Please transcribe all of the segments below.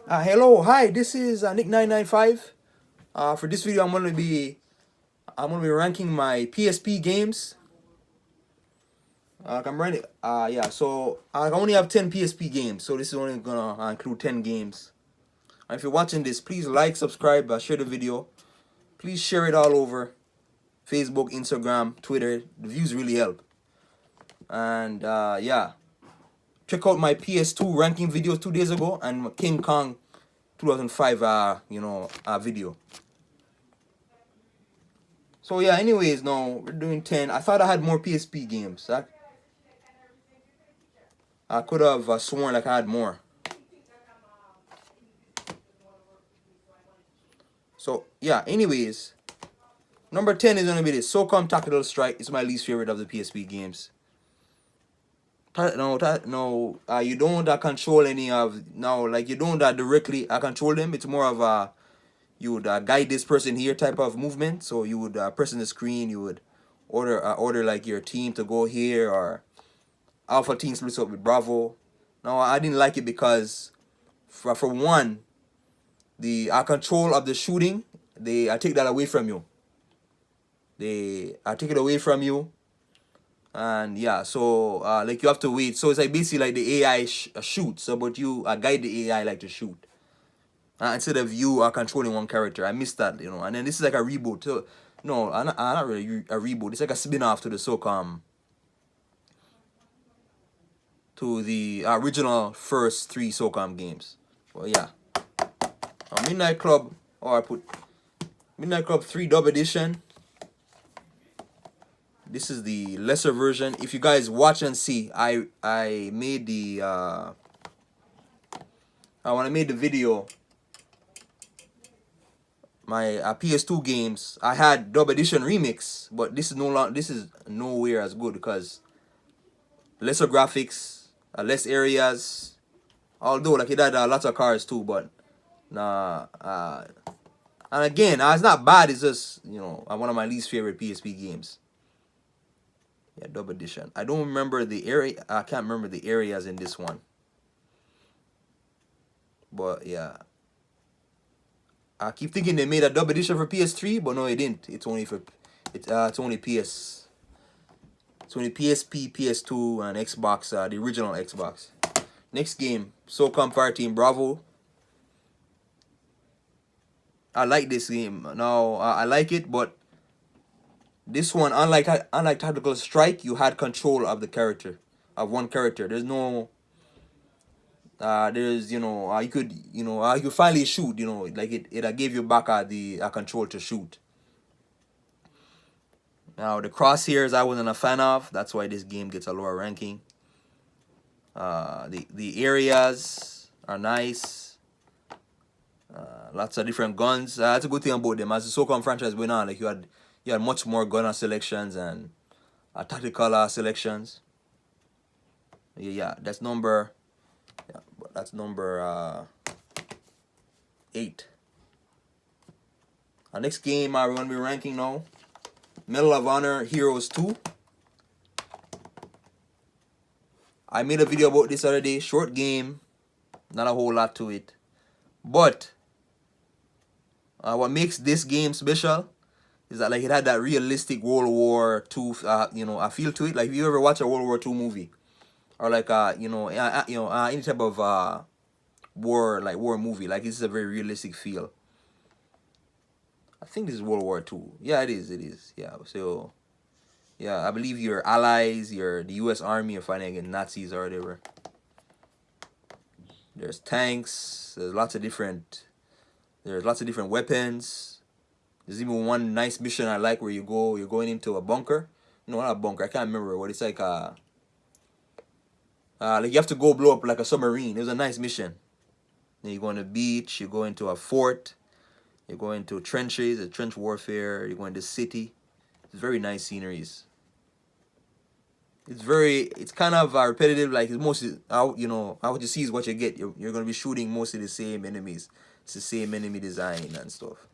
Hello, hi. This is Nick995. For this video, I'm gonna be ranking my PSP games. I'm running. Yeah. So I only have 10 PSP games. So this is only gonna include 10 games. And if you're watching this, please like, subscribe, share the video. Please share it all over Facebook, Instagram, Twitter. The views really help. And yeah, check out my PS2 ranking video 2 days ago and King Kong 2005 video. So yeah, anyways, no, we're doing 10. I thought I had more PSP games. I could have sworn like I had more. So yeah, anyways, number 10 is gonna be this SOCOM Tactical Strike. It's my least favorite of the PSP games. No, you don't control any of no, like you don't directly control them. It's more of a you would guide this person here type of movement. So you would press on the screen. You would order like your team to go here, or Alpha Team splits up with Bravo. No, I didn't like it because for one, the control of the shooting, they I take that away from you. I take it away from you, and yeah, so like you have to wait. So it's like basically like the AI shoots, so but you guide the AI like to shoot instead of you controlling one character. I missed that, And then this is like a reboot. So no, not really a reboot. It's like a spin-off to the SOCOM, to the original first three SOCOM games. Well, yeah. Midnight Club, or I put Midnight Club 3 Dub Edition. This is the lesser version. If you guys watch and see, I made the when I made the video, my PS2 games, I had Dub Edition Remix, but this is nowhere as good because lesser graphics, less areas. Although like it had lots of cars too, but nah. And again, it's not bad. It's just one of my least favorite PSP games. Yeah, Dub Edition. I don't remember the area. I can't remember the areas in this one. But yeah, I keep thinking they made a Dub Edition for PS3, but no, it didn't. It's only for it's only PS. It's only PSP, PS2, and Xbox. The original Xbox. Next game, SOCOM Fireteam Bravo. I like this game. Now I like it, but this one, unlike Tactical Strike, you had control of the character, of one character. There's no there's you could you could finally shoot, like it gave you back the control to shoot. Now the crosshairs I wasn't a fan of. That's why this game gets a lower ranking. The areas are nice. Lots of different guns. That's a good thing about them. As the SOCOM franchise went on, like you had much more gunner selections and tactical selections. Yeah, that's number 8. Our next game we're gonna be ranking now, Medal of Honor Heroes 2. I made a video about this other day. Short game, not a whole lot to it. But what makes this game special is that like it had that realistic World War II, a feel to it. Like if you ever watch a World War II movie, or like any type of war movie, like this is a very realistic feel. I think this is World War II. Yeah, it is. It is. Yeah. So yeah, I believe your allies, the U.S. Army are fighting against Nazis or whatever. There's tanks. There's lots of different weapons. There's even one nice mission I like where you're going into a bunker. No, not a bunker. I can't remember what it's like. Like you have to go blow up like a submarine. It was a nice mission. Then you go on the beach. You go into a fort. You go into trenches, a trench warfare. You go into city. It's very nice sceneries. It's kind of repetitive. Like it's mostly how what you see is what you get. You're gonna be shooting mostly the same enemies. It's the same enemy design and stuff.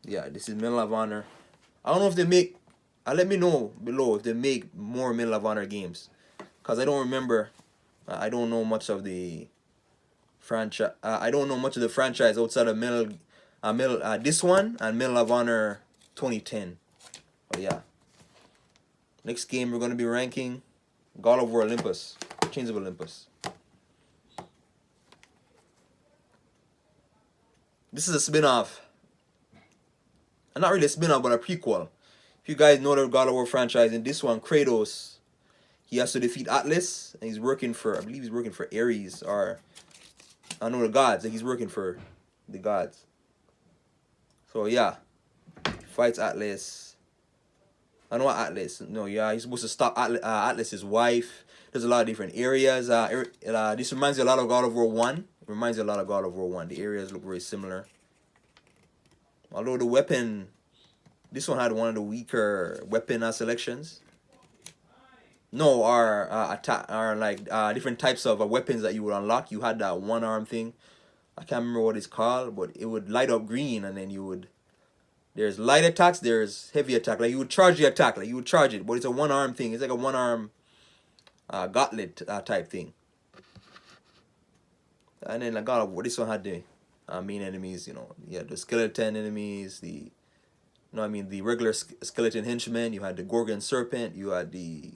Yeah, this is Medal of Honor. I don't know if they make. Let me know below if they make more Medal of Honor games, cause I don't remember. I don't know much of the franchise. I don't know much of the franchise outside of this one and Medal of Honor 2010. Oh yeah. Next game we're gonna be ranking God of War Olympus, Chains of Olympus. This is a spin-off. Not really a spin-off, but a prequel. If you guys know the God of War franchise, in this one, Kratos, he has to defeat Atlas, and he's working for, I believe he's working for Ares, or, I know the gods, like he's working for the gods. So yeah, he fights Atlas. I know what Atlas, no, yeah, he's supposed to stop Atlas's wife. There's a lot of different areas. This reminds you a lot of God of War 1. It reminds you a lot of God of War 1. The areas look very similar. Although the weapon, this one had one of the weaker weapon selections. No, or attack, or like different types of weapons that you would unlock. You had that one arm thing. I can't remember what it's called, but it would light up green, and then you would. There's light attacks. There's heavy attack. Like you would charge the attack, like you would charge it, but it's a one arm thing. It's like a one arm gauntlet type thing. And then like God of War, this one had the main enemies. You know, you had the skeleton enemies, the the regular skeleton henchmen. You had the Gorgon serpent. You had the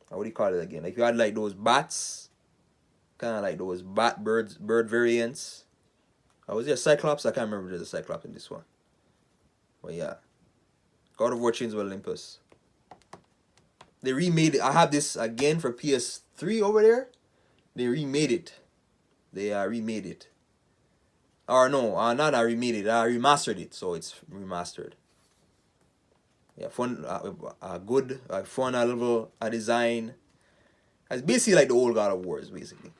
what do you call it again? Like you had like those bats, kind of like those bird variants. Was there a Cyclops? I can't remember if there's a Cyclops in this one. But yeah, God of War Chains of Olympus. They remade it. I have this again for PS3 over there. They remade it. They remade it. Or no, not I remade it. I remastered it, so it's remastered. Yeah, fun, good, fun level design. It's basically like the old God of Wars, basically,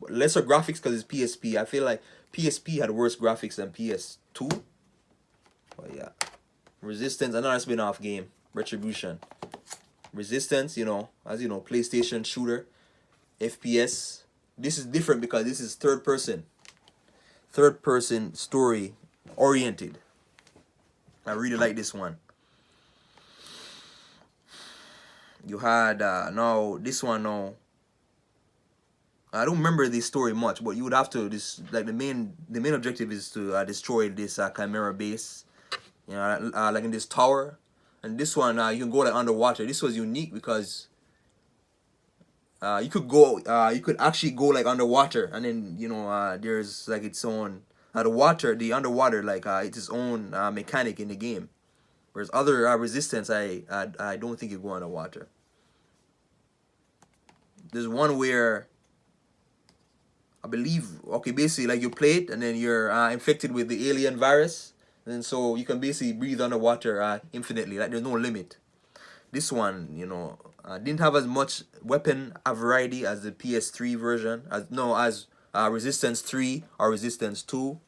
but lesser graphics because it's PSP. I feel like PSP had worse graphics than PS2. But yeah, Resistance, another spin-off game. Retribution. Resistance, as you know, PlayStation shooter, FPS. This is different because this is third person story oriented. I really like this one. You had now this one now. I don't remember this story much, but you would have to the main objective is to destroy this Chimera base, like in this tower, and this one you can go like underwater. This was unique because you could actually go like underwater, and then there's like its own the underwater like it's its own mechanic in the game, whereas other Resistance I don't think you go underwater. There's one where I believe, basically like you play it and then you're infected with the alien virus, and so you can basically breathe underwater infinitely, like there's no limit. This one, didn't have as much weapon variety as the PS3 version, as Resistance 3 or Resistance 2.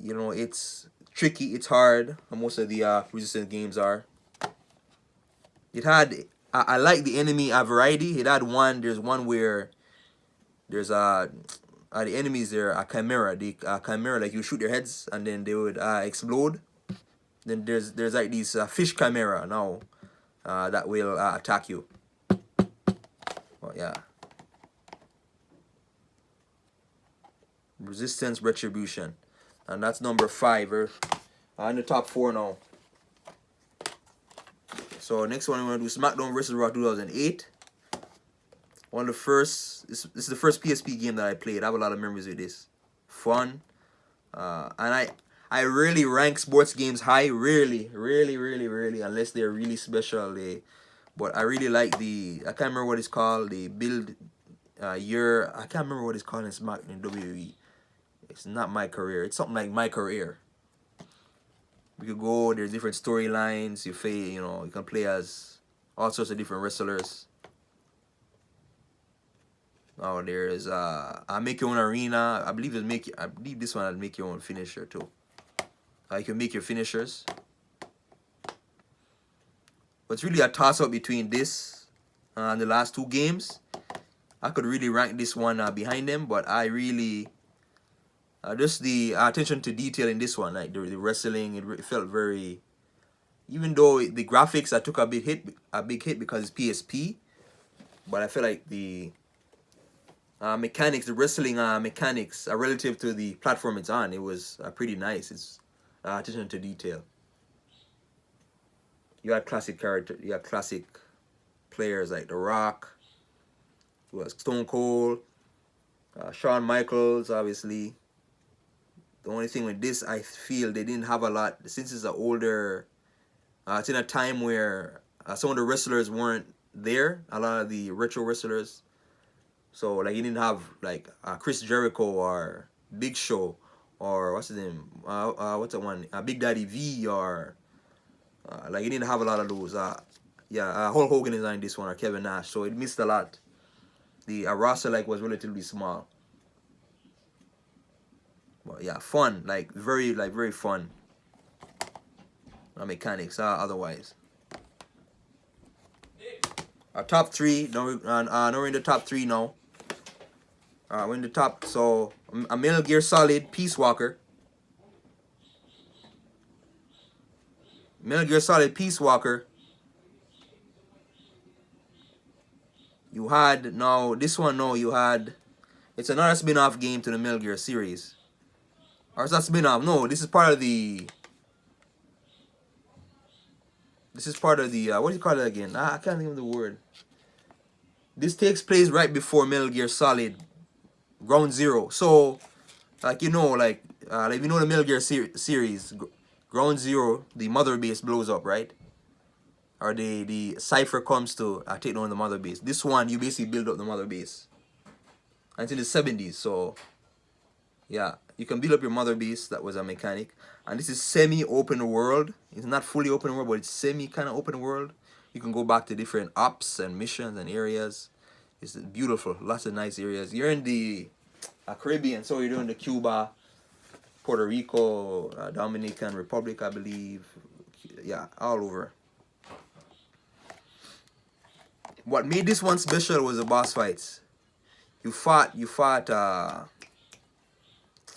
It's tricky, it's hard, and most of the Resistance games are. It had, I like the enemy variety. It had there's one where there's the enemies there are Chimera. The Chimera, like you shoot their heads and then they would explode. Then there's like these fish Chimera now that will attack you. Well, yeah. Resistance Retribution, and that's number 5. We're in the top 4 now. So next one we're gonna do SmackDown vs. Raw 2008. One of the first. This is the first PSP game that I played. I have a lot of memories with this. Fun, and I really rank sports games high. Really, unless they're really special. But I really like I can't remember what it's called. The build year. I can't remember what it's called in SmackDown in WWE. It's not My Career. It's something like My Career. We could go. There's different storylines. You can play as all sorts of different wrestlers. Oh, there's Make Your Own Arena. I believe this one had Make Your Own Finisher too. You can make your finishers. But it's really a toss-up between this and the last 2 games. I could really rank this one behind them, but I really just the attention to detail in this one, like the wrestling, it felt very. Even though the graphics, I took a big hit because it's PSP, but I feel like the mechanics, the wrestling mechanics relative to the platform it's on. It was pretty nice. It's attention to detail. You had classic players like The Rock, who was Stone Cold, Shawn Michaels, obviously. The only thing with this, I feel they didn't have a lot, since it's an older, it's in a time where some of the wrestlers weren't there, a lot of the retro wrestlers. So like you didn't have like Chris Jericho or Big Show or what's his name? What's that one? Big Daddy V or like you didn't have a lot of those. Hulk Hogan is on this one or Kevin Nash. So it missed a lot. The roster like was relatively small. But yeah, fun, like very fun. Mechanics, otherwise. Our top three. No, we're in the top three now. We're in the top. So a Metal Gear Solid Peace Walker. Metal Gear Solid Peace Walker. You had now this one. No, you had. It's another spin-off game to the Metal Gear series. Or is that spin-off? No, this is part of the. This is part of the. What do you call it again? I can't think of the word. This takes place right before Metal Gear Solid Ground Zero. So, like you know, like you know the Metal Gear series, Ground Zero, the mother base blows up, right? Or the Cypher comes to take down the mother base. This one, you basically build up the mother base. Until the 70s, so yeah, you can build up your mother base. That was a mechanic. And this is semi-open world. It's not fully open world, but it's semi kind of open world. You can go back to different ops and missions and areas. It's beautiful. Lots of nice areas. You're in the Caribbean, so you're doing the Cuba, Puerto Rico, Dominican Republic, I believe. Yeah, all over. What made this one special was the boss fights. You fought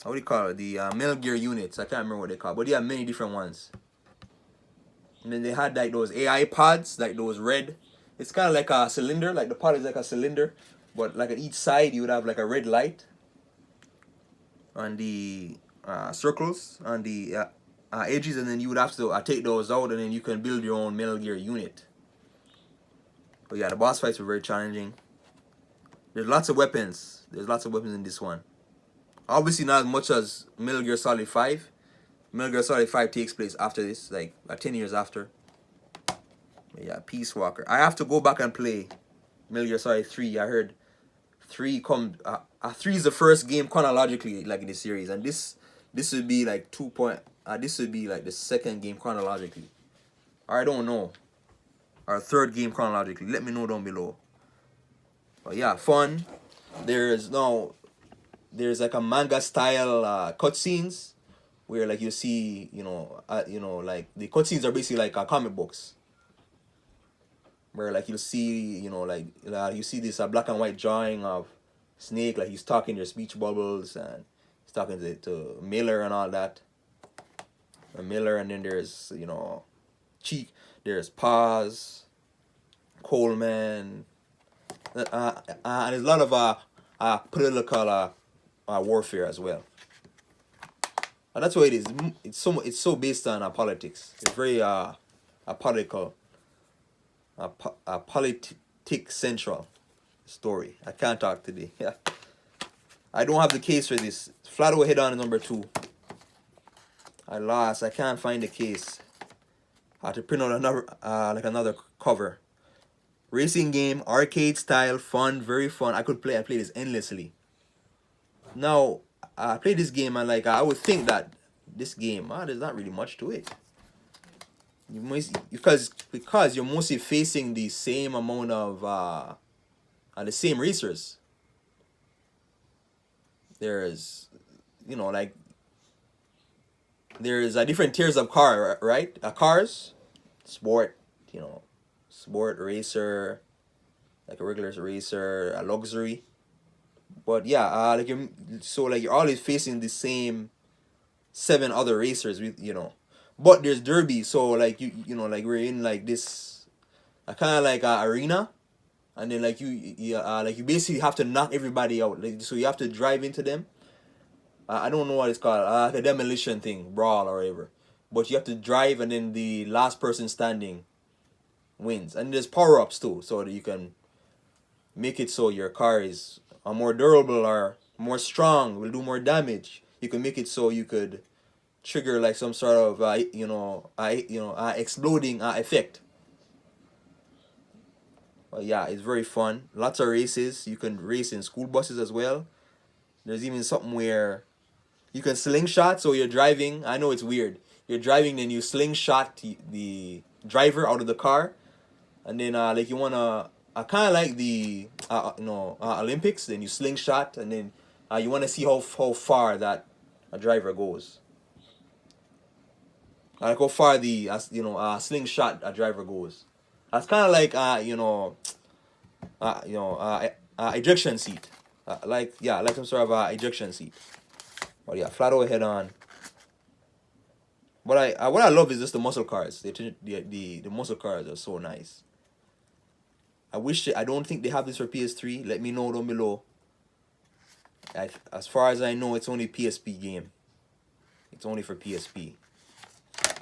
what do you call it? The Metal Gear units. I can't remember what they call it, but they have many different ones. And then they had like those AI pods, like those red. It's kind of like a cylinder, like the pod is like a cylinder, but like on each side you would have like a red light on the circles on the edges, and then you would have to take those out, and then you can build your own Metal Gear unit. But yeah, the boss fights were very challenging. There's lots of weapons. There's lots of weapons in this one. Obviously not as much as Metal Gear Solid 5. Metal Gear Solid 5 takes place after this, like 10 years after. But yeah, Peace Walker. I have to go back and play Metal Gear Solid 3. I heard 3 is the first game chronologically, like in the series, and this would be like this would be like the second game chronologically. Or I don't know. Or third game chronologically. Let me know down below. But yeah, fun. There's like a manga style cutscenes where like you see like the cutscenes are basically like comic books, where like you'll see like you see this black and white drawing of Snake, like he's talking, there's speech bubbles, and he's talking to Miller and all that. Miller, and then there's Cheek, there's Paz, Coleman, and there's a lot of political warfare as well. And that's what it is. It's so based on politics. It's very political, politic central story. I can't talk today. Yeah, I don't have the case for this. Flato Head On is number 2. I lost. I can't find the case. I have to print out another cover. Racing game, arcade style, fun, very fun. I play this endlessly. Now, I play this game and like I would think that this game, there's not really much to it. Because you're mostly facing the same amount of the same racers. There's like there's different tiers of car, right? Cars, sport, sport racer, like a regular racer, a luxury. But yeah, you're always facing the same 7 other racers with but there's derby, so like like we're in like this kind of like arena, and then like you basically have to knock everybody out. Like, so you have to drive into them. I don't know what it's called, like a demolition thing, brawl or whatever. But you have to drive, and then the last person standing wins. And there's power ups too, so that you can make it so your car is more durable or more strong, will do more damage. You can make it so you could trigger like some sort of exploding effect. But yeah, it's very fun. Lots of races. You can race in school buses as well. There's even something where you can slingshot. So you're driving. I know it's weird. You're driving, then you slingshot the driver out of the car, and then like you wanna kind of like the Olympics. Then you slingshot, and then you wanna see how far that a driver goes. Like how far the slingshot a driver goes. That's kind of like ejection seat. Like some sort of ejection seat. But yeah, flat out head on. What I love is just the muscle cars. The muscle cars are so nice. I don't think they have this for PS3. Let me know down below. As far as I know, it's only PSP game. It's only for PSP.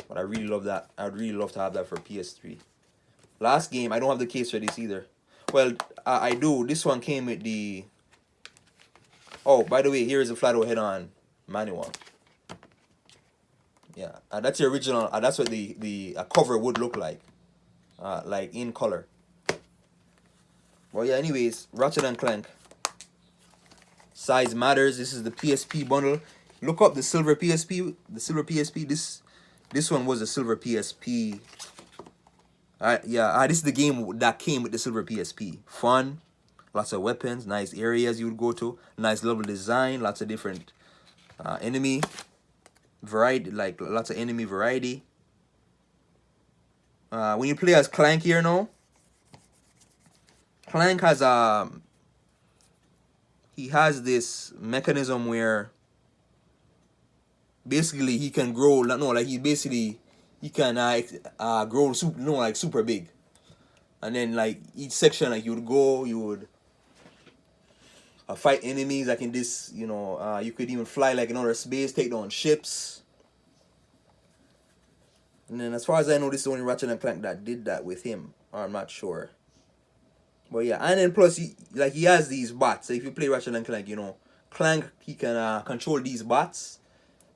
But I really love that. I'd really love to have that for PS3. Last game, I don't have the case for this either. Well, I do. This one came with the... Oh, by the way, here is a flat out head-on manual. Yeah, that's the original. That's what the cover would look like in color. Well, yeah. Anyways, Ratchet and Clank. Size matters. This is the PSP bundle. Look up the silver PSP. The silver PSP. This one was a silver PSP. This is the game that came with the silver PSP. Fun, lots of weapons, nice areas you would go to, nice level design, lots of different enemy variety, like lots of enemy variety. When you play as Clank here now, Clank has he has this mechanism where basically he can grow. He can grow super big, and then like each section, like you would fight enemies. Like in this, you could even fly like in outer space, take down ships. And then as far as I know, this is the only Ratchet and Clank that did that with him. Or I'm not sure. But yeah, and then plus he has these bots. So if you play Ratchet and Clank, Clank, he can control these bots.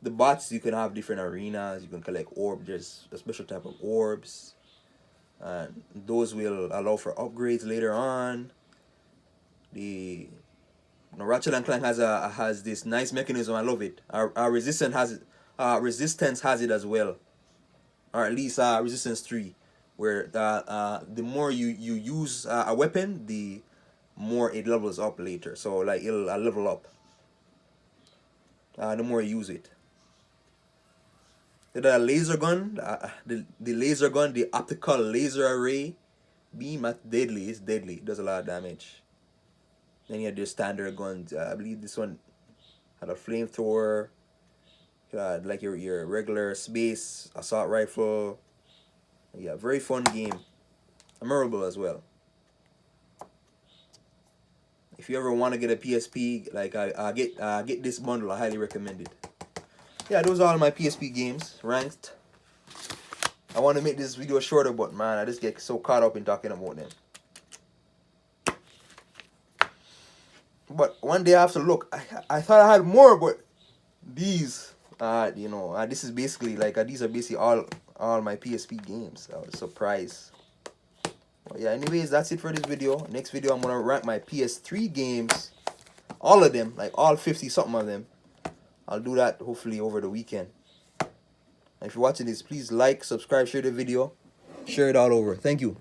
The bots, you can have different arenas. You can collect orbs. There's a special type of orbs, and those will allow for upgrades later on. Ratchet and Clank has this nice mechanism. I love it. Our Resistance has it as well, or at least Resistance 3, where the more you use a weapon, the more it levels up later. So like it'll level up the more you use it. The laser gun, the laser gun, the optical laser array beam, that's deadly. It's deadly. It does a lot of damage. Then you had your standard guns. I believe this one had a flamethrower. Like your regular space assault rifle. Yeah, very fun game. Memorable as well. If you ever want to get a PSP, like get this bundle. I highly recommend it. Yeah, those are all my PSP games ranked. I want to make this video shorter, but man, I just get so caught up in talking about them. But one day I have to look. I thought I had more, but these, this is basically like these are basically all my PSP games. I was surprised. Well, yeah. Anyways, that's it for this video. Next video, I'm gonna rank my PS3 games, all of them, like all 50 something of them. I'll do that hopefully over the weekend. And if you're watching this, please like, subscribe, share the video, share it all over. Thank you.